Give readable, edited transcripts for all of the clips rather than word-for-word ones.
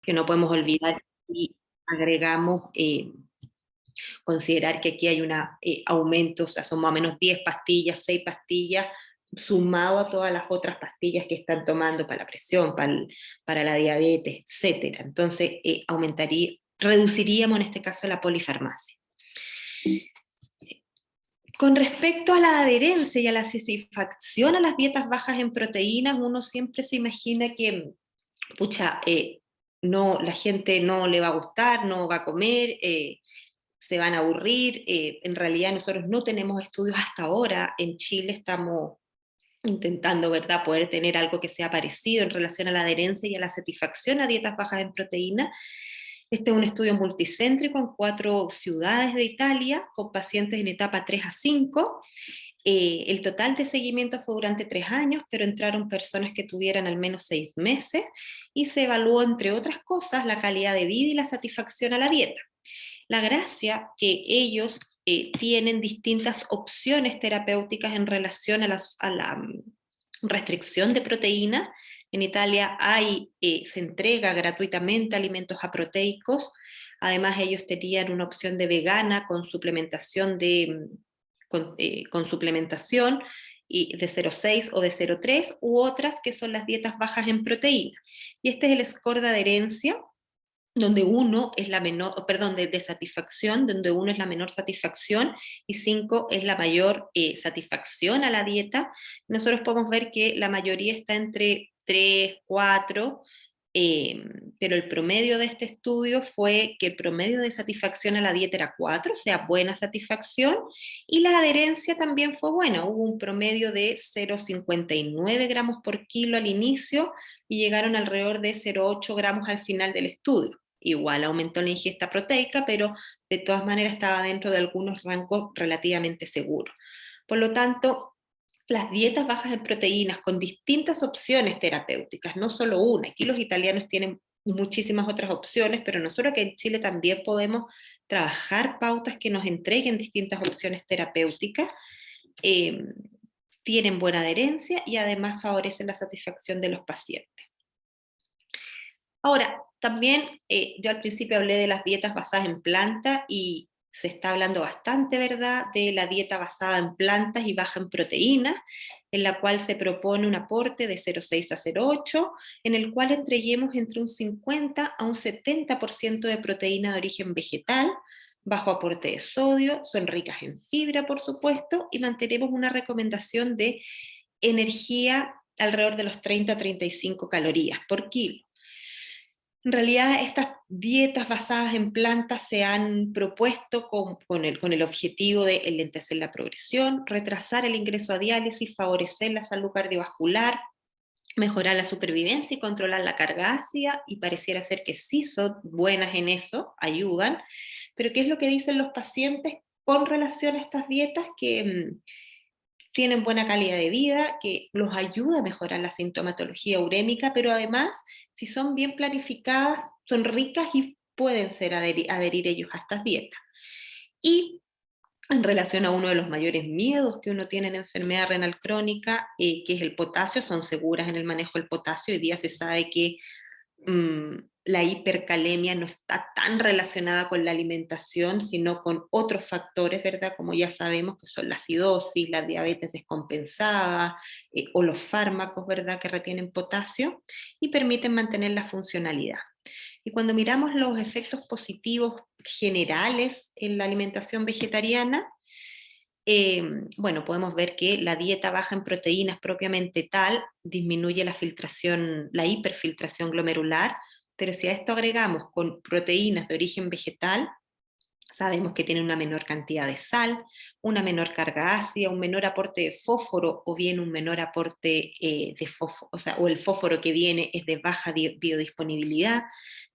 que no podemos olvidar y agregamos, considerar que aquí hay un aumento, o sea, son más o menos 10 pastillas, 6 pastillas, sumado a todas las otras pastillas que están tomando para la presión, para la diabetes, etcétera. Entonces, reduciríamos en este caso la polifarmacia. Con respecto a la adherencia y a la satisfacción a las dietas bajas en proteínas, uno siempre se imagina que, pucha, no, la gente no le va a gustar, no va a comer, se van a aburrir. En realidad nosotros no tenemos estudios hasta ahora. En Chile estamos intentando, ¿verdad?, poder tener algo que sea parecido en relación a la adherencia y a la satisfacción a dietas bajas en proteína. Este es un estudio multicéntrico en 4 ciudades de Italia, con pacientes en etapa 3 a 5. El total de seguimiento fue durante 3 años, pero entraron personas que tuvieran al menos 6 meses, y se evaluó, entre otras cosas, la calidad de vida y la satisfacción a la dieta. La gracia que ellos tienen distintas opciones terapéuticas en relación a la restricción de proteína. En Italia se entrega gratuitamente alimentos aproteicos. Además, ellos tenían una opción de vegana con suplementación con suplementación y de 0,6 o de 0,3, u otras que son las dietas bajas en proteína. Y este es el score de adherencia, donde 1 es la menor, perdón, de satisfacción, donde 1 es la menor satisfacción y 5 es la mayor satisfacción a la dieta. Nosotros podemos ver que la mayoría está entre 3, 4, pero el promedio de este estudio fue que el promedio de satisfacción a la dieta era 4, o sea, buena satisfacción, y la adherencia también fue buena. Hubo un promedio de 0,59 gramos por kilo al inicio y llegaron alrededor de 0,8 gramos al final del estudio. Igual aumentó la ingesta proteica, pero de todas maneras estaba dentro de algunos rangos relativamente seguros. Por lo tanto, las dietas bajas en proteínas con distintas opciones terapéuticas, no solo una. Aquí los italianos tienen muchísimas otras opciones, pero nosotros aquí en Chile también podemos trabajar pautas que nos entreguen distintas opciones terapéuticas. Tienen buena adherencia y además favorecen la satisfacción de los pacientes. Ahora, también yo al principio hablé de las dietas basadas en plantas, y se está hablando bastante, ¿verdad?, de la dieta basada en plantas y baja en proteínas, en la cual se propone un aporte de 0,6 a 0,8, en el cual entreguemos entre un 50 a un 70% de proteína de origen vegetal, bajo aporte de sodio, son ricas en fibra, por supuesto, y mantenemos una recomendación de energía alrededor de los 30 a 35 calorías por kilo. En realidad, estas dietas basadas en plantas se han propuesto con el objetivo de enlentecer la progresión, retrasar el ingreso a diálisis, favorecer la salud cardiovascular, mejorar la supervivencia y controlar la carga ácida, y pareciera ser que sí son buenas en eso, ayudan. Pero ¿qué es lo que dicen los pacientes con relación a estas dietas? Que tienen buena calidad de vida, que los ayuda a mejorar la sintomatología urémica, pero además, si son bien planificadas, son ricas y pueden ser adherir ellos a estas dietas. Y en relación a uno de los mayores miedos que uno tiene en enfermedad renal crónica, que es el potasio, son seguras en el manejo del potasio. Hoy día se sabe que la hipercalemia no está tan relacionada con la alimentación, sino con otros factores, ¿verdad? Como ya sabemos, que son la acidosis, la diabetes descompensada, o los fármacos, ¿verdad?, que retienen potasio y permiten mantener la funcionalidad. Y cuando miramos los efectos positivos generales en la alimentación vegetariana, bueno, podemos ver que la dieta baja en proteínas propiamente tal disminuye la filtración, la hiperfiltración glomerular, pero si a esto agregamos con proteínas de origen vegetal, sabemos que tienen una menor cantidad de sal, una menor carga ácida, un menor aporte de fósforo, o bien un menor aporte de fósforo, o el fósforo que viene es de baja biodisponibilidad,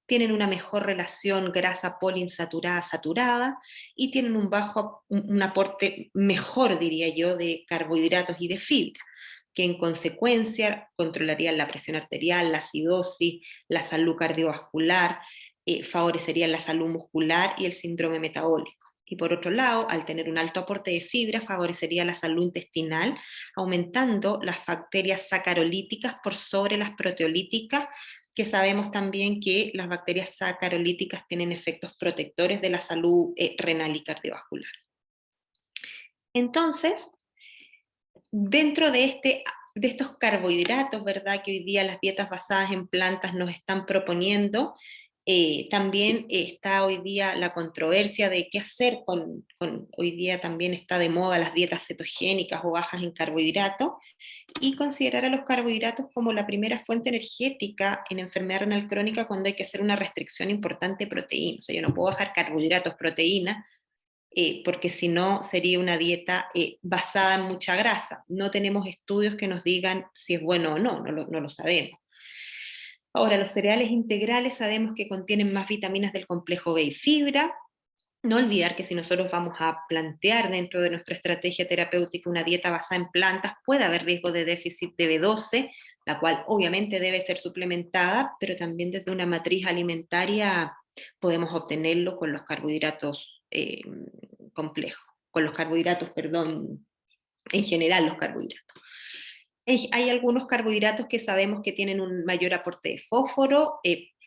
tienen una mejor relación grasa poliinsaturada-saturada, y tienen un aporte mejor, diría yo, de carbohidratos y de fibra, que en consecuencia controlarían la presión arterial, la acidosis, la salud cardiovascular, favorecerían la salud muscular y el síndrome metabólico. Y por otro lado, al tener un alto aporte de fibra, favorecería la salud intestinal, aumentando las bacterias sacarolíticas por sobre las proteolíticas, que sabemos también que las bacterias sacarolíticas tienen efectos protectores de la salud renal y cardiovascular. Entonces, dentro de estos carbohidratos, ¿verdad?, que hoy día las dietas basadas en plantas nos están proponiendo, también está hoy día la controversia de qué hacer hoy día también está de moda las dietas cetogénicas o bajas en carbohidratos, y considerar a los carbohidratos como la primera fuente energética en enfermedad renal crónica cuando hay que hacer una restricción importante de proteínas. O sea, yo no puedo bajar carbohidratos, proteínas, porque si no sería una dieta basada en mucha grasa. No tenemos estudios que nos digan si es bueno o no, no lo sabemos. Ahora, los cereales integrales sabemos que contienen más vitaminas del complejo B y fibra. No olvidar que si nosotros vamos a plantear dentro de nuestra estrategia terapéutica una dieta basada en plantas, puede haber riesgo de déficit de B12, la cual obviamente debe ser suplementada, pero también desde una matriz alimentaria podemos obtenerlo con los carbohidratos complejos, con los carbohidratos, perdón, en general los carbohidratos. Hay algunos carbohidratos que sabemos que tienen un mayor aporte de fósforo,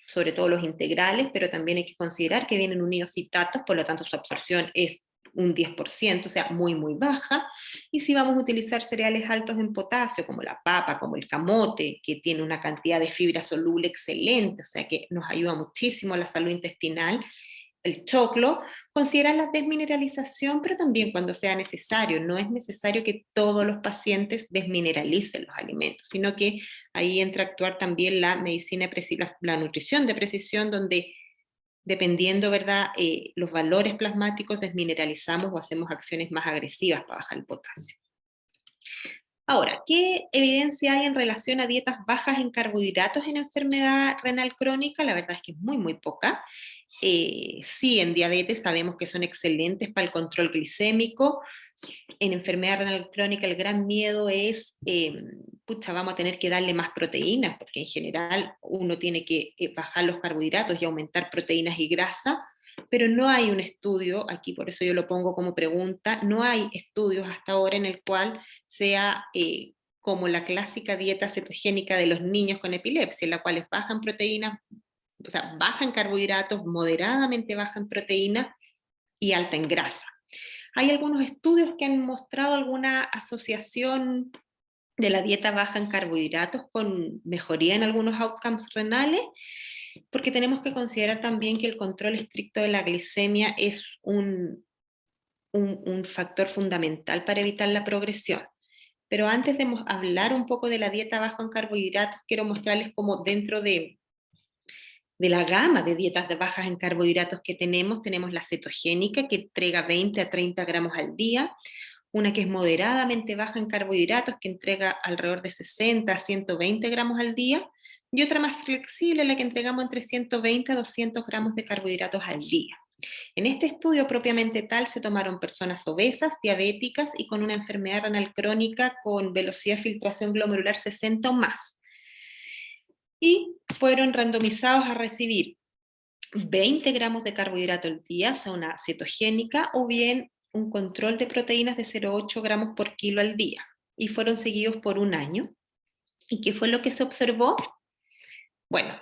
sobre todo los integrales, pero también hay que considerar que vienen unidos citatos, por lo tanto su absorción es un 10%, o sea, muy, muy baja. Y si vamos a utilizar cereales altos en potasio, como la papa, como el camote, que tiene una cantidad de fibra soluble excelente, o sea, que nos ayuda muchísimo a la salud intestinal, el choclo, considerar la desmineralización, pero también cuando sea necesario. No es necesario que todos los pacientes desmineralicen los alimentos, sino que ahí entra a actuar también la medicina, la nutrición de precisión, donde dependiendo, ¿verdad?, los valores plasmáticos, desmineralizamos o hacemos acciones más agresivas para bajar el potasio. Ahora, ¿qué evidencia hay en relación a dietas bajas en carbohidratos en enfermedad renal crónica? La verdad es que es muy, muy poca. Sí, en diabetes sabemos que son excelentes para el control glicémico. En enfermedad renal crónica el gran miedo es, vamos a tener que darle más proteínas, porque en general uno tiene que bajar los carbohidratos y aumentar proteínas y grasa, pero no hay un estudio, aquí por eso yo lo pongo como pregunta, no hay estudios hasta ahora en el cual sea como la clásica dieta cetogénica de los niños con epilepsia, en la cual es baja en proteínas, o sea, baja en carbohidratos, moderadamente baja en proteína y alta en grasa. Hay algunos estudios que han mostrado alguna asociación de la dieta baja en carbohidratos con mejoría en algunos outcomes renales, porque tenemos que considerar también que el control estricto de la glicemia es un factor fundamental para evitar la progresión. Pero antes de hablar un poco de la dieta baja en carbohidratos, quiero mostrarles cómo dentro de la gama de dietas bajas en carbohidratos que tenemos la cetogénica, que entrega 20 a 30 gramos al día, una que es moderadamente baja en carbohidratos, que entrega alrededor de 60 a 120 gramos al día, y otra más flexible, la que entregamos entre 120 a 200 gramos de carbohidratos al día. En este estudio propiamente tal se tomaron personas obesas, diabéticas y con una enfermedad renal crónica con velocidad de filtración glomerular 60 o más. Y fueron randomizados a recibir 20 gramos de carbohidrato al día, o sea, una cetogénica, o bien un control de proteínas de 0,8 gramos por kilo al día. Y fueron seguidos por un año. ¿Y qué fue lo que se observó? Bueno,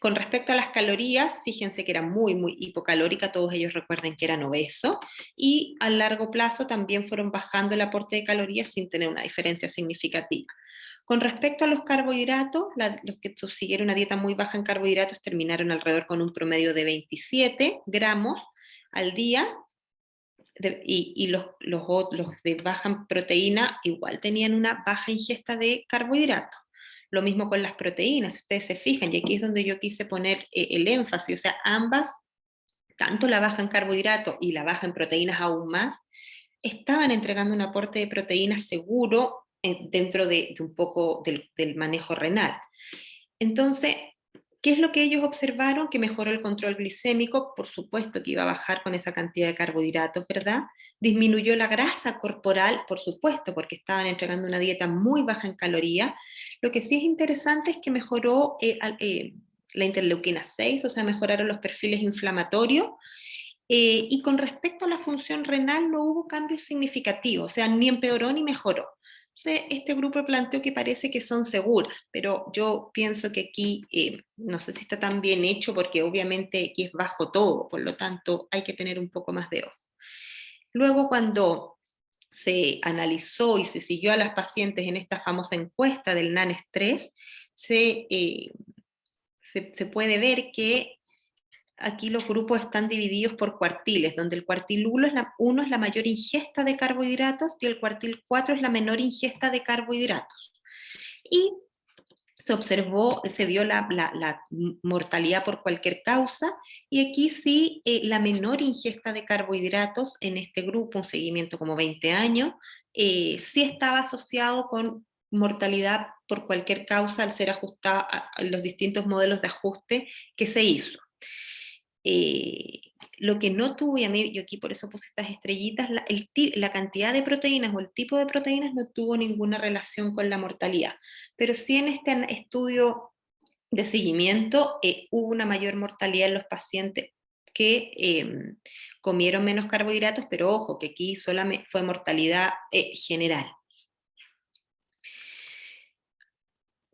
con respecto a las calorías, fíjense que era muy, muy hipocalórica, todos ellos recuerden que eran obesos, y a largo plazo también fueron bajando el aporte de calorías sin tener una diferencia significativa. Con respecto a los carbohidratos, los que siguieron una dieta muy baja en carbohidratos terminaron alrededor con un promedio de 27 gramos al día, y los de baja proteína igual tenían una baja ingesta de carbohidratos. Lo mismo con las proteínas, si ustedes se fijan, y aquí es donde yo quise poner el énfasis, o sea, ambas, tanto la baja en carbohidratos y la baja en proteínas aún más, estaban entregando un aporte de proteínas seguro dentro de un poco del manejo renal. Entonces, ¿qué es lo que ellos observaron? Que mejoró el control glicémico, por supuesto que iba a bajar con esa cantidad de carbohidratos, ¿verdad? Disminuyó la grasa corporal, por supuesto, porque estaban entregando una dieta muy baja en calorías. Lo que sí es interesante es que mejoró la interleuquina 6, o sea, mejoraron los perfiles inflamatorios, y con respecto a la función renal no hubo cambios significativos, o sea, ni empeoró ni mejoró. Este grupo planteó que parece que son seguras, pero yo pienso que aquí no sé si está tan bien hecho porque obviamente aquí es bajo todo, por lo tanto hay que tener un poco más de ojo. Luego cuando se analizó y se siguió a las pacientes en esta famosa encuesta del NAN-estrés, se puede ver que aquí los grupos están divididos por cuartiles, donde el cuartil 1 es la mayor ingesta de carbohidratos y el cuartil 4 es la menor ingesta de carbohidratos. Y se observó, se vio la mortalidad por cualquier causa, y aquí sí, la menor ingesta de carbohidratos en este grupo, un seguimiento como 20 años, sí estaba asociado con mortalidad por cualquier causa al ser ajustada a los distintos modelos de ajuste que se hizo. Lo que no tuve, a mí, yo aquí por eso puse estas estrellitas, la cantidad de proteínas o el tipo de proteínas no tuvo ninguna relación con la mortalidad, pero sí en este estudio de seguimiento hubo una mayor mortalidad en los pacientes que comieron menos carbohidratos, pero ojo, que aquí solamente fue mortalidad general.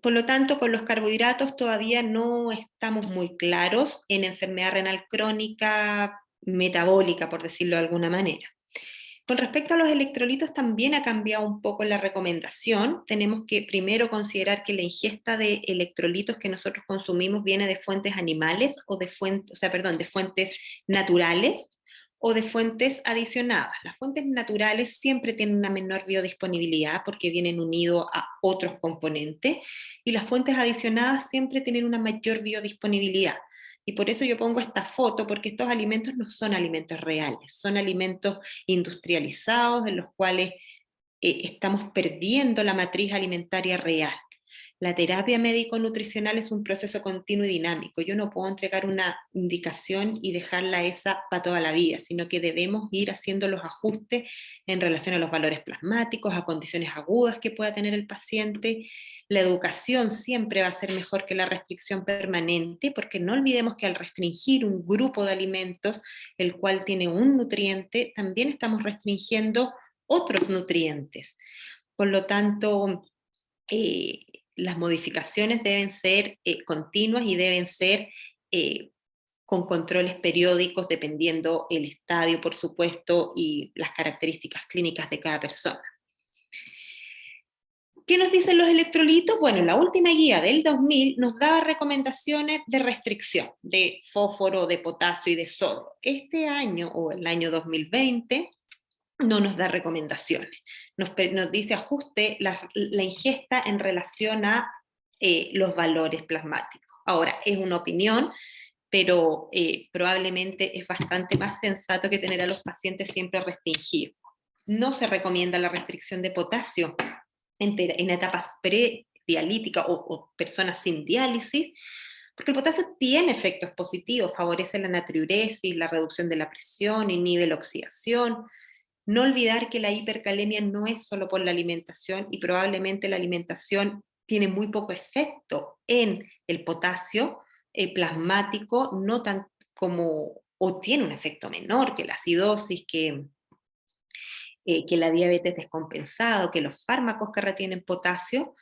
Por lo tanto, con los carbohidratos todavía no estamos muy claros en enfermedad renal crónica metabólica, por decirlo de alguna manera. Con respecto a los electrolitos, también ha cambiado un poco la recomendación. Tenemos que primero considerar que la ingesta de electrolitos que nosotros consumimos viene de fuentes animales o de fuentes naturales o de fuentes adicionadas. Las fuentes naturales siempre tienen una menor biodisponibilidad porque vienen unidos a otros componentes, y las fuentes adicionadas siempre tienen una mayor biodisponibilidad. Y por eso yo pongo esta foto, porque estos alimentos no son alimentos reales, son alimentos industrializados en los cuales estamos perdiendo la matriz alimentaria real. La terapia médico-nutricional es un proceso continuo y dinámico. Yo no puedo entregar una indicación y dejarla esa para toda la vida, sino que debemos ir haciendo los ajustes en relación a los valores plasmáticos, a condiciones agudas que pueda tener el paciente. La educación siempre va a ser mejor que la restricción permanente, porque no olvidemos que al restringir un grupo de alimentos, el cual tiene un nutriente, también estamos restringiendo otros nutrientes. Por lo tanto, eh, las modificaciones deben ser continuas y deben ser con controles periódicos dependiendo el estadio, por supuesto, y las características clínicas de cada persona. ¿Qué nos dicen los electrolitos? Bueno, la última guía del 2000 nos daba recomendaciones de restricción de fósforo, de potasio y de sodio. Este año, o el año 2020, no nos da recomendaciones. Nos dice ajuste la ingesta en relación a los valores plasmáticos. Ahora, es una opinión, pero probablemente es bastante más sensato que tener a los pacientes siempre restringidos. No se recomienda la restricción de potasio en etapas predialíticas o personas sin diálisis, porque el potasio tiene efectos positivos, favorece la natriuresis, la reducción de la presión, inhibe la oxidación. No olvidar que la hipercalemia no es solo por la alimentación, y probablemente la alimentación tiene muy poco efecto en el potasio plasmático, no tan como, o tiene un efecto menor que la acidosis, que la diabetes descompensada, que los fármacos que retienen potasio.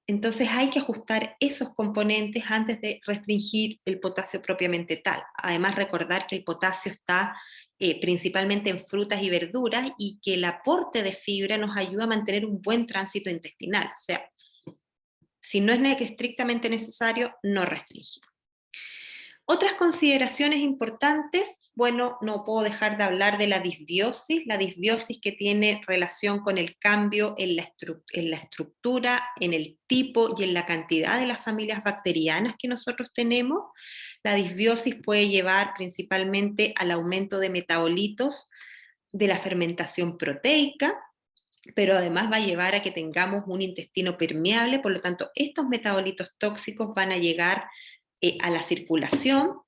Entonces hay que ajustar esos componentes antes de restringir el potasio propiamente tal. Además, recordar que el potasio está principalmente en frutas y verduras, y que el aporte de fibra nos ayuda a mantener un buen tránsito intestinal. O sea, si no es estrictamente necesario, no restringir. Otras consideraciones importantes, bueno, no puedo dejar de hablar de la disbiosis que tiene relación con el cambio en la estructura, en el tipo y en la cantidad de las familias bacterianas que nosotros tenemos. La disbiosis puede llevar principalmente al aumento de metabolitos de la fermentación proteica, pero además va a llevar a que tengamos un intestino permeable, por lo tanto, estos metabolitos tóxicos van a llegar a la circulación.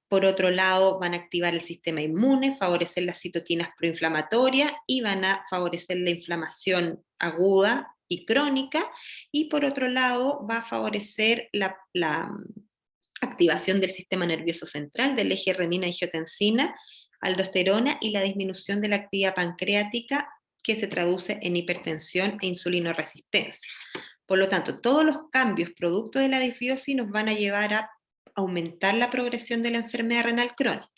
Por otro lado, van a activar el sistema inmune, favorecer las citoquinas proinflamatorias y van a favorecer la inflamación aguda y crónica. Y por otro lado, va a favorecer la activación del sistema nervioso central, del eje renina-angiotensina, aldosterona, y la disminución de la actividad pancreática que se traduce en hipertensión e insulinoresistencia. Por lo tanto, todos los cambios producto de la disbiosis nos van a llevar a aumentar la progresión de la enfermedad renal crónica.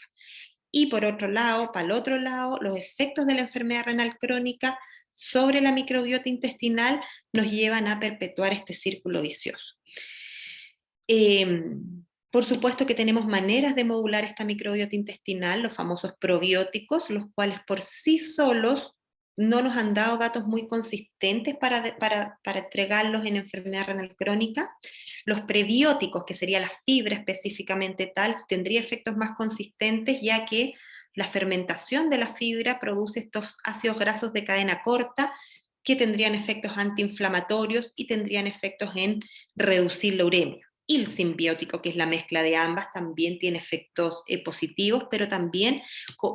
Y por otro lado, para el otro lado, los efectos de la enfermedad renal crónica sobre la microbiota intestinal nos llevan a perpetuar este círculo vicioso. Por supuesto que tenemos maneras de modular esta microbiota intestinal, los famosos probióticos, los cuales por sí solos no nos han dado datos muy consistentes para entregarlos en enfermedad renal crónica. Los prebióticos, que sería la fibra específicamente tal, tendría efectos más consistentes, ya que la fermentación de la fibra produce estos ácidos grasos de cadena corta, que tendrían efectos antiinflamatorios y tendrían efectos en reducir la uremia. Y el simbiótico, que es la mezcla de ambas, también tiene efectos positivos, pero también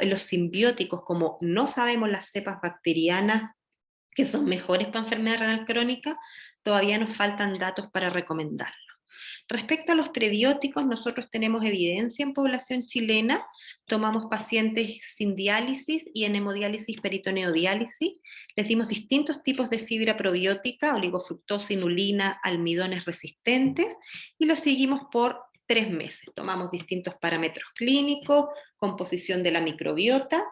los simbióticos, como no sabemos las cepas bacterianas que son mejores para enfermedad renal crónica, todavía nos faltan datos para recomendarlo. Respecto a los prebióticos, nosotros tenemos evidencia en población chilena, tomamos pacientes sin diálisis y en hemodiálisis peritoneodiálisis, les dimos distintos tipos de fibra probiótica, oligofructosa, inulina, almidones resistentes, y los seguimos por 3 meses. Tomamos distintos parámetros clínicos, composición de la microbiota,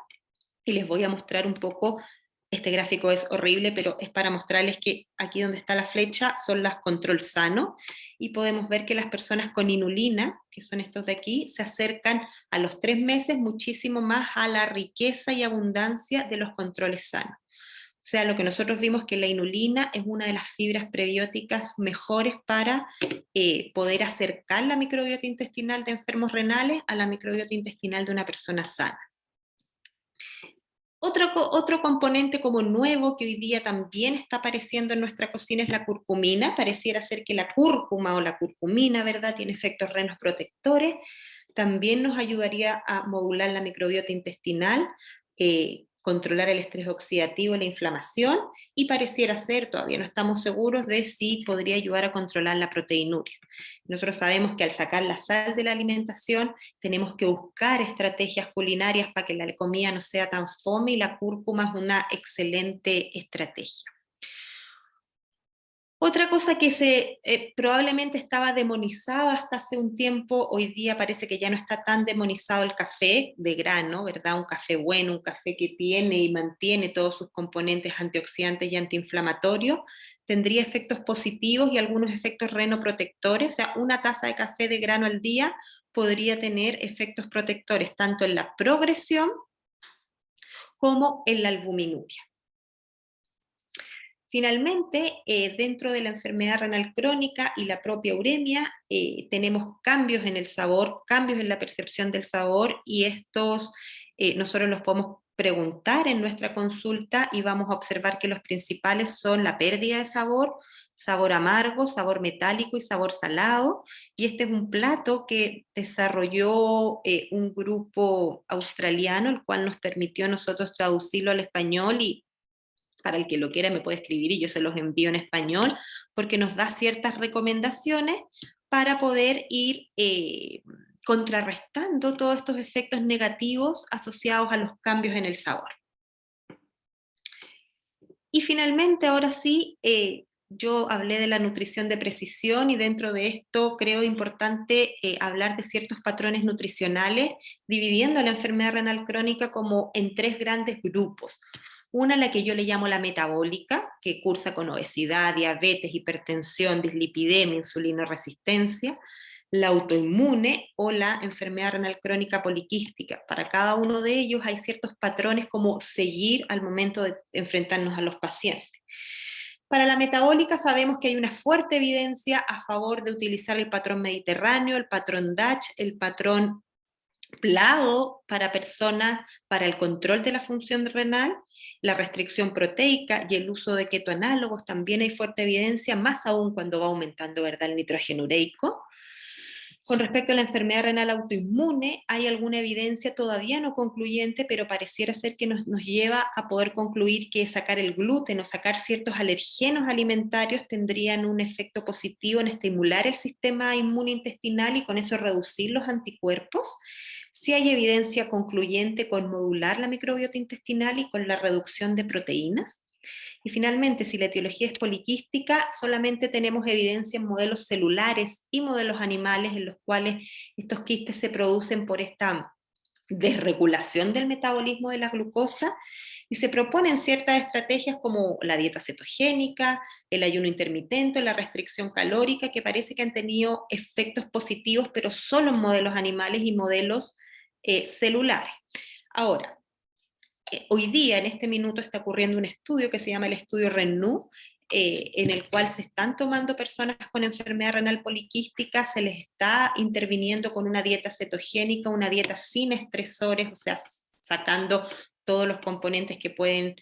y les voy a mostrar un poco. Este gráfico es horrible, pero es para mostrarles que aquí donde está la flecha son las control sano, y podemos ver que las personas con inulina, que son estos de aquí, se acercan a los 3 meses muchísimo más a la riqueza y abundancia de los controles sanos. O sea, lo que nosotros vimos que la inulina es una de las fibras prebióticas mejores para poder acercar la microbiota intestinal de enfermos renales a la microbiota intestinal de una persona sana. Otro componente como nuevo que hoy día también está apareciendo en nuestra cocina es la curcumina. Pareciera ser que la cúrcuma o la curcumina, ¿verdad?, tiene efectos renoprotectores. También nos ayudaría a modular la microbiota intestinal, controlar el estrés oxidativo, la inflamación, y pareciera ser, todavía no estamos seguros de si podría ayudar a controlar la proteinuria. Nosotros sabemos que al sacar la sal de la alimentación tenemos que buscar estrategias culinarias para que la comida no sea tan fome, y la cúrcuma es una excelente estrategia. Otra cosa que probablemente estaba demonizada hasta hace un tiempo, hoy día parece que ya no está tan demonizado el café de grano, ¿verdad? Un café bueno, un café que tiene y mantiene todos sus componentes antioxidantes y antiinflamatorios, tendría efectos positivos y algunos efectos renoprotectores. O sea, una taza de café de grano al día podría tener efectos protectores tanto en la progresión como en la albuminuria. Finalmente, dentro de la enfermedad renal crónica y la propia uremia, tenemos cambios en el sabor, cambios en la percepción del sabor, y estos nosotros los podemos preguntar en nuestra consulta y vamos a observar que los principales son la pérdida de sabor, sabor amargo, sabor metálico y sabor salado. Y este es un plato que desarrolló un grupo australiano, el cual nos permitió a nosotros traducirlo al español, y para el que lo quiera me puede escribir y yo se los envío en español, porque nos da ciertas recomendaciones para poder ir contrarrestando todos estos efectos negativos asociados a los cambios en el sabor. Y finalmente, ahora sí, yo hablé de la nutrición de precisión, y dentro de esto creo importante hablar de ciertos patrones nutricionales, dividiendo la enfermedad renal crónica como en 3 grandes grupos. Una, la que yo le llamo la metabólica, que cursa con obesidad, diabetes, hipertensión, dislipidemia, insulinoresistencia; la autoinmune o la enfermedad renal crónica poliquística. Para cada uno de ellos hay ciertos patrones como seguir al momento de enfrentarnos a los pacientes. Para la metabólica sabemos que hay una fuerte evidencia a favor de utilizar el patrón mediterráneo, el patrón Dutch, el patrón PLAO para personas para el control de la función renal, la restricción proteica y el uso de ketoanálogos. También hay fuerte evidencia, más aún cuando va aumentando, ¿verdad?, el nitrógeno ureico. Con respecto a la enfermedad renal autoinmune, hay alguna evidencia todavía no concluyente, pero pareciera ser que nos lleva a poder concluir que sacar el gluten o sacar ciertos alergenos alimentarios tendrían un efecto positivo en estimular el sistema inmune intestinal y con eso reducir los anticuerpos. Sí hay evidencia concluyente con modular la microbiota intestinal y con la reducción de proteínas. Y finalmente, si la etiología es poliquística, solamente tenemos evidencia en modelos celulares y modelos animales en los cuales estos quistes se producen por esta desregulación del metabolismo de la glucosa y se proponen ciertas estrategias como la dieta cetogénica, el ayuno intermitente, la restricción calórica, que parece que han tenido efectos positivos, pero solo en modelos animales y modelos celulares. Ahora, hoy día, en este minuto, está ocurriendo un estudio que se llama el estudio RENU, en el cual se están tomando personas con enfermedad renal poliquística, se les está interviniendo con una dieta cetogénica, una dieta sin estresores, o sea, sacando todos los componentes que pueden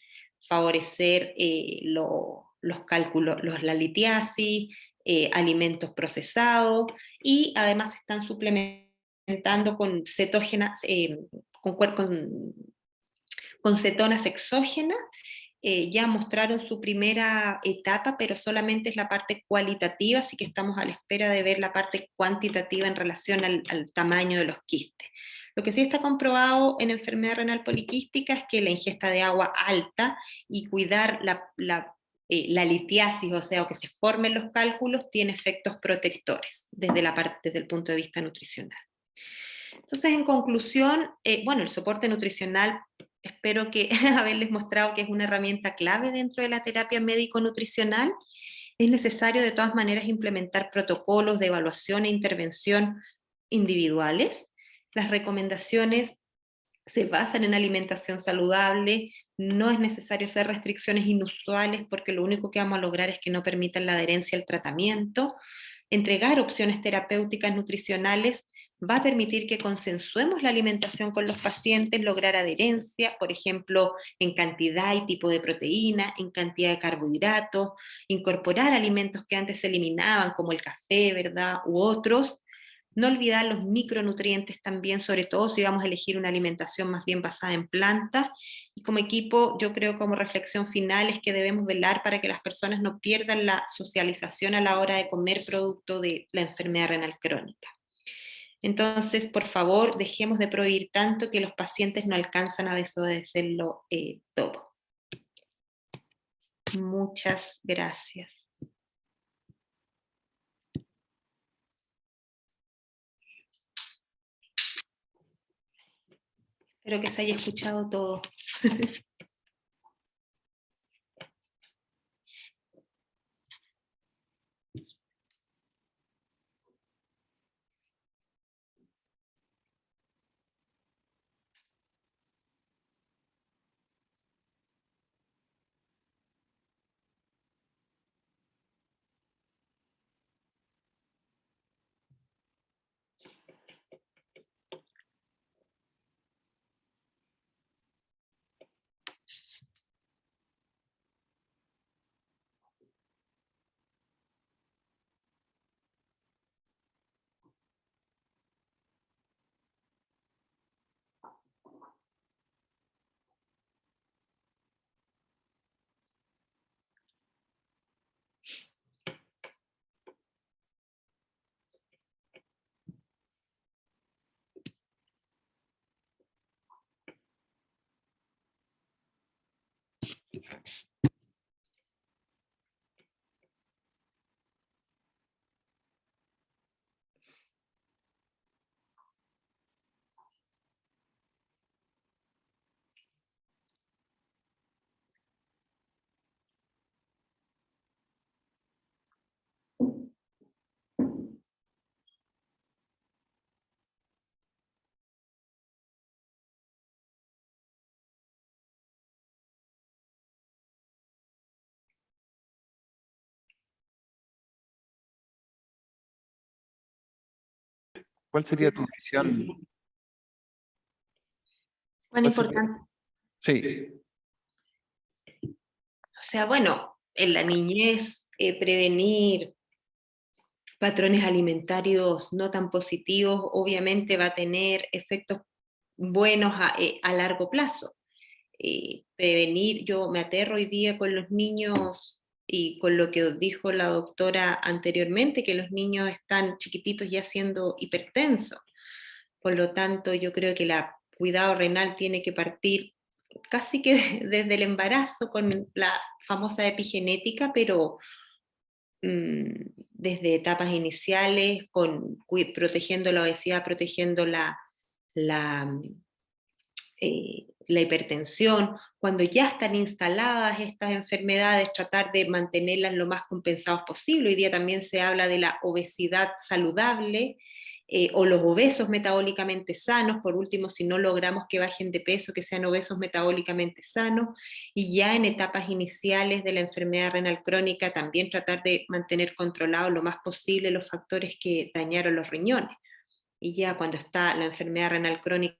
favorecer los cálculos, la litiasis, alimentos procesados, y además se están suplementando con cetógenas, con cetonas exógenas. Ya mostraron su primera etapa, pero solamente es la parte cualitativa, así que estamos a la espera de ver la parte cuantitativa en relación al tamaño de los quistes. Lo que sí está comprobado en enfermedad renal poliquística es que la ingesta de agua alta y cuidar la litiasis, o sea, o que se formen los cálculos, tiene efectos protectores desde el punto de vista nutricional. Entonces, en conclusión, bueno, el soporte nutricional, espero que haberles mostrado que es una herramienta clave dentro de la terapia médico-nutricional. Es necesario de todas maneras implementar protocolos de evaluación e intervención individuales. Las recomendaciones se basan en alimentación saludable, no es necesario hacer restricciones inusuales porque lo único que vamos a lograr es que no permitan la adherencia al tratamiento. Entregar opciones terapéuticas nutricionales va a permitir que consensuemos la alimentación con los pacientes, lograr adherencia, por ejemplo, en cantidad y tipo de proteína, en cantidad de carbohidratos, incorporar alimentos que antes se eliminaban, como el café, ¿verdad? U otros. No olvidar los micronutrientes también, sobre todo si vamos a elegir una alimentación más bien basada en plantas. Y como equipo, yo creo como reflexión final es que debemos velar para que las personas no pierdan la socialización a la hora de comer producto de la enfermedad renal crónica. Entonces, por favor, dejemos de prohibir tanto que los pacientes no alcanzan a desobedecerlo todo. Muchas gracias. Espero que se haya escuchado todo. ¿Cuál sería tu visión? ¿Cuán ¿Cuál sería? importante? Sí, O sea, bueno, en la niñez, prevenir patrones alimentarios no tan positivos, obviamente va a tener efectos buenos a largo plazo. Prevenir, yo me aterro hoy día con los niños y con lo que dijo la doctora anteriormente, que los niños están chiquititos ya siendo hipertensos. Por lo tanto, yo creo que el cuidado renal tiene que partir casi que desde el embarazo con la famosa epigenética, pero desde etapas iniciales, protegiendo la obesidad, protegiendo la, la hipertensión, cuando ya están instaladas estas enfermedades, tratar de mantenerlas lo más compensados posible. Hoy día también se habla de la obesidad saludable, o los obesos metabólicamente sanos, por último, si no logramos que bajen de peso, que sean obesos metabólicamente sanos, y ya en etapas iniciales de la enfermedad renal crónica también tratar de mantener controlados lo más posible los factores que dañaron los riñones. Y ya cuando está la enfermedad renal crónica,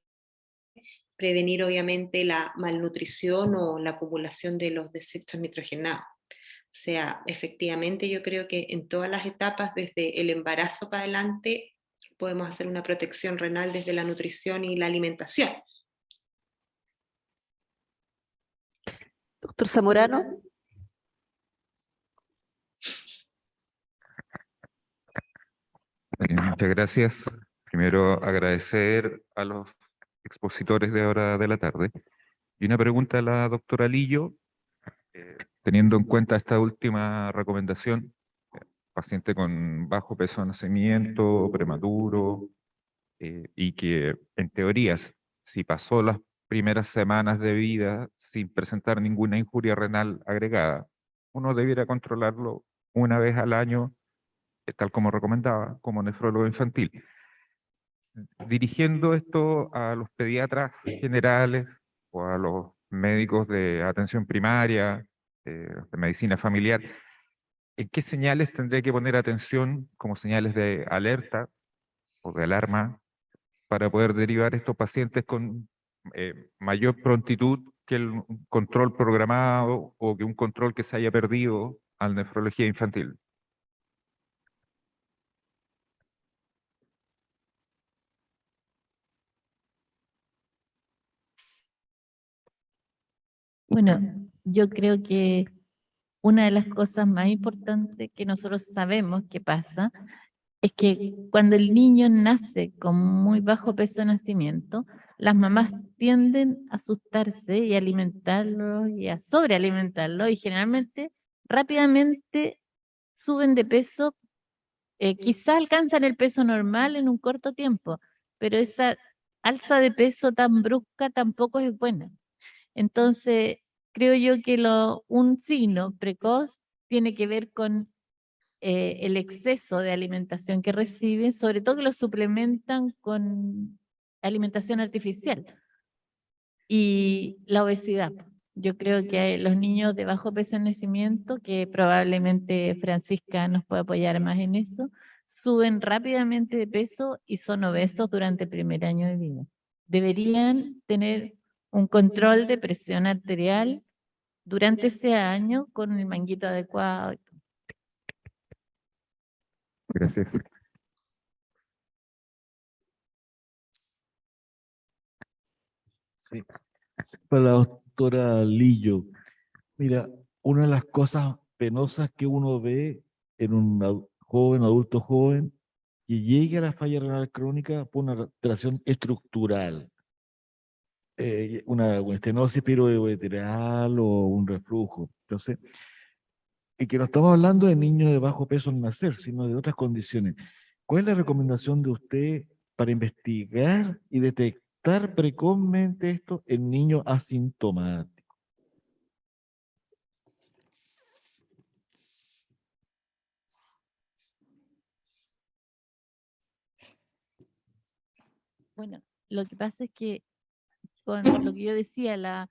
prevenir obviamente la malnutrición o la acumulación de los desechos nitrogenados. O sea, efectivamente yo creo que en todas las etapas, desde el embarazo para adelante, podemos hacer una protección renal desde la nutrición y la alimentación. Doctor Zamorano. Muchas gracias. Primero agradecer a los expositores de ahora de la tarde. Y una pregunta a la doctora Lillo, teniendo en cuenta esta última recomendación, paciente con bajo peso de nacimiento, prematuro, y que en teoría, si pasó las primeras semanas de vida sin presentar ninguna injuria renal agregada, uno debiera controlarlo una vez al año, tal como recomendaba, como nefrólogo infantil. Dirigiendo esto a los pediatras generales o a los médicos de atención primaria, de medicina familiar, ¿en qué señales tendría que poner atención como señales de alerta o de alarma para poder derivar estos pacientes con mayor prontitud que el control programado o que un control que se haya perdido al nefrología infantil? Bueno, yo creo que una de las cosas más importantes que nosotros sabemos que pasa es que cuando el niño nace con muy bajo peso de nacimiento, las mamás tienden a asustarse y a alimentarlo y a sobrealimentarlo y generalmente rápidamente suben de peso, quizá alcanzan el peso normal en un corto tiempo, pero esa alza de peso tan brusca tampoco es buena. Entonces, creo yo que un signo precoz tiene que ver con el exceso de alimentación que reciben, sobre todo que lo suplementan con alimentación artificial y la obesidad. Yo creo que los niños de bajo peso en nacimiento, que probablemente Francisca nos puede apoyar más en eso, suben rápidamente de peso y son obesos durante el primer año de vida. Deberían tener un control de presión arterial durante ese año con el manguito adecuado. Gracias. Sí. Para la doctora Lillo, mira, una de las cosas penosas que uno ve en un joven, adulto joven, que llegue a la falla renal crónica por una alteración estructural, una estenosis piroveteral o un reflujo. Entonces, y que no estamos hablando de niños de bajo peso al nacer, sino de otras condiciones. ¿Cuál es la recomendación de usted para investigar y detectar precozmente esto en niños asintomáticos? Bueno, lo que pasa es que con lo que yo decía,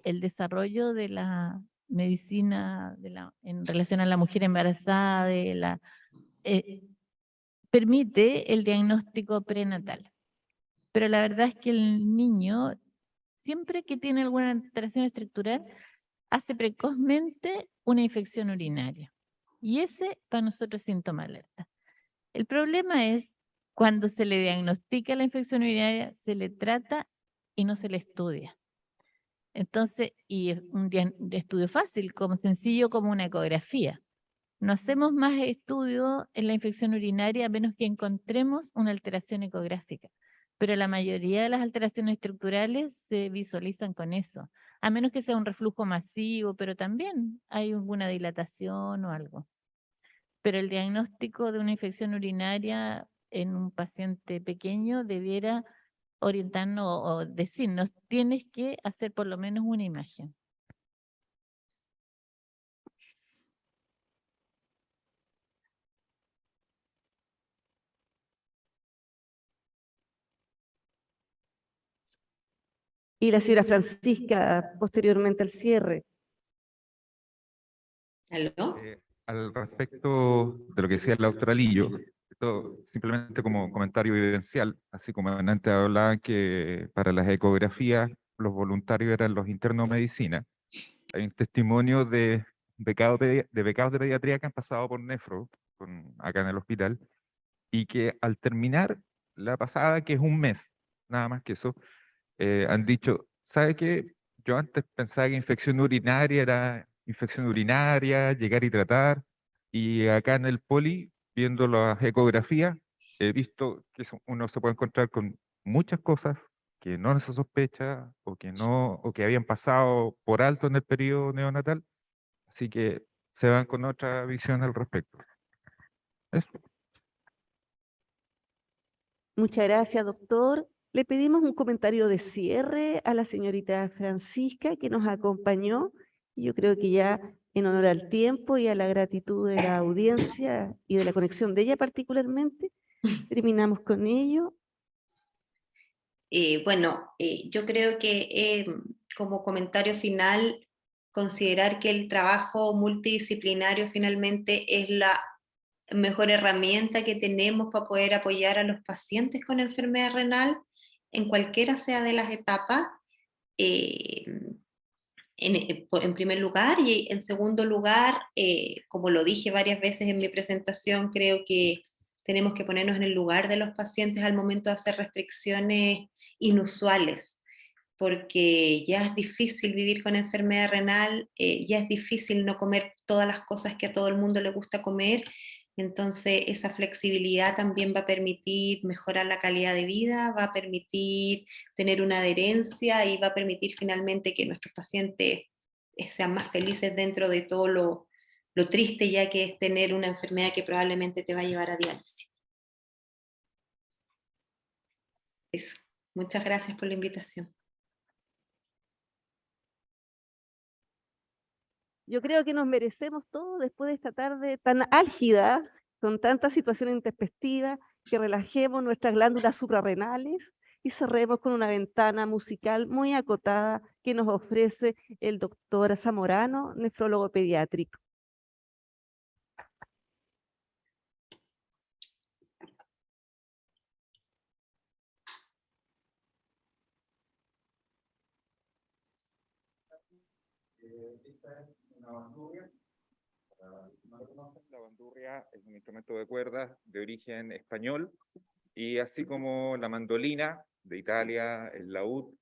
el desarrollo de la medicina en relación a la mujer embarazada, eh, permite el diagnóstico prenatal. Pero la verdad es que el niño, siempre que tiene alguna alteración estructural, hace precozmente una infección urinaria. Y ese para nosotros es síntoma alerta. El problema es cuando se le diagnostica la infección urinaria, se le trata y no se le estudia. Entonces, y es un estudio fácil, como sencillo como una ecografía. No hacemos más estudios en la infección urinaria a menos que encontremos una alteración ecográfica. Pero la mayoría de las alteraciones estructurales se visualizan con eso, a menos que sea un reflujo masivo, pero también hay alguna dilatación o algo. Pero el diagnóstico de una infección urinaria en un paciente pequeño debiera orientarnos o decirnos, tienes que hacer por lo menos una imagen. Y la señora Francisca, posteriormente al cierre. ¿Aló? Al respecto de lo que decía la doctora Lillo, esto simplemente como comentario evidencial, así como antes hablaban que para las ecografías los voluntarios eran los internos de medicina. Hay un testimonio de becados de pediatría que han pasado por nefro acá en el hospital y que al terminar la pasada, que es un mes, nada más que eso, han dicho, ¿sabe qué? Yo antes pensaba que infección urinaria era infección urinaria, llegar y tratar, y acá en el poli, viendo las ecografías, he visto que uno se puede encontrar con muchas cosas que no se sospecha o que no, o que habían pasado por alto en el periodo neonatal, así que se van con otra visión al respecto. Eso. Muchas gracias, doctor. Le pedimos un comentario de cierre a la señorita Francisca que nos acompañó. Yo creo que ya en honor al tiempo y a la gratitud de la audiencia y de la conexión de ella particularmente, terminamos con ello. Bueno, yo creo que como comentario final, considerar que el trabajo multidisciplinario finalmente es la mejor herramienta que tenemos para poder apoyar a los pacientes con enfermedad renal en cualquiera sea de las etapas. eh, en primer lugar, y en segundo lugar, como lo dije varias veces en mi presentación, creo que tenemos que ponernos en el lugar de los pacientes al momento de hacer restricciones inusuales, porque ya es difícil vivir con enfermedad renal, ya es difícil no comer todas las cosas que a todo el mundo le gusta comer, entonces esa flexibilidad también va a permitir mejorar la calidad de vida, va a permitir tener una adherencia y va a permitir finalmente que nuestros pacientes sean más felices dentro de todo lo triste ya que es tener una enfermedad que probablemente te va a llevar a diálisis. Eso. Muchas gracias por la invitación. Yo creo que nos merecemos todo después de esta tarde tan álgida, con tanta situación intempestiva, que relajemos nuestras glándulas suprarrenales y cerremos con una ventana musical muy acotada que nos ofrece el doctor Zamorano, nefrólogo pediátrico. Esta es una bandurria. Para los que no lo conocen, la bandurria es un instrumento de cuerdas de origen español, y así como la mandolina de Italia, el laúd,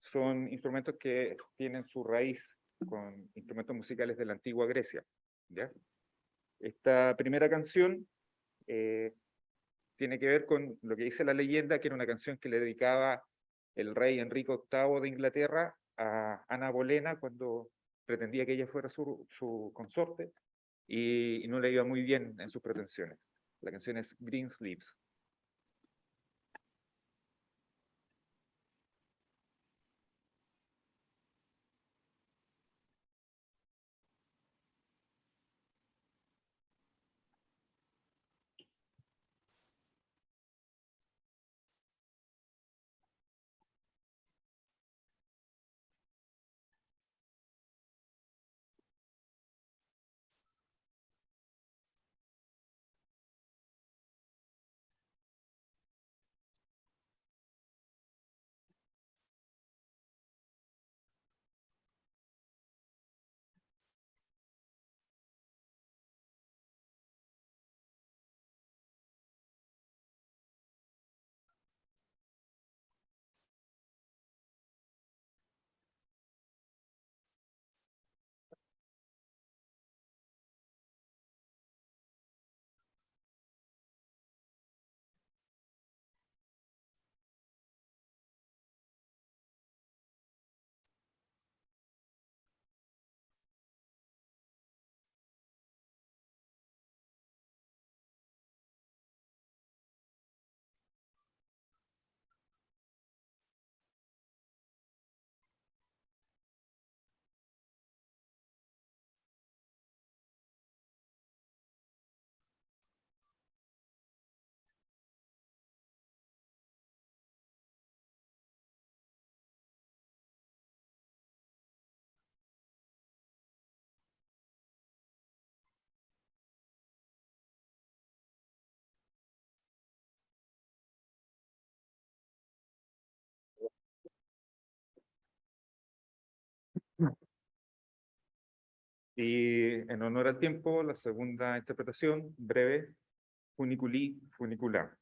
son instrumentos que tienen su raíz con instrumentos musicales de la antigua Grecia. ¿Ya? Esta primera canción tiene que ver con lo que dice la leyenda, que era una canción que le dedicaba el rey Enrique VIII de Inglaterra a Ana Bolena cuando pretendía que ella fuera su consorte, y no le iba muy bien en sus pretensiones. La canción es Green Sleeves. Y en honor al tiempo, la segunda interpretación, breve, funiculi, funicular.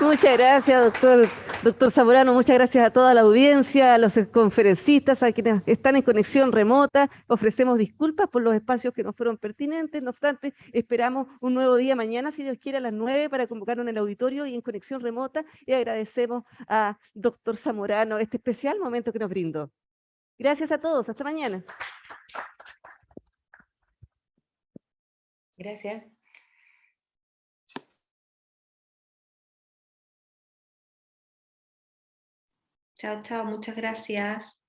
Muchas gracias, doctor Zamorano. Muchas gracias a toda la audiencia, a los conferencistas, a quienes están en conexión remota. Ofrecemos disculpas por los espacios que no fueron pertinentes. No obstante, esperamos un nuevo día mañana, si Dios quiere, a las 9 para convocarnos en el auditorio y en conexión remota. Y agradecemos a doctor Zamorano este especial momento que nos brindó. Gracias a todos. Hasta mañana. Gracias. Chao, chao, muchas gracias.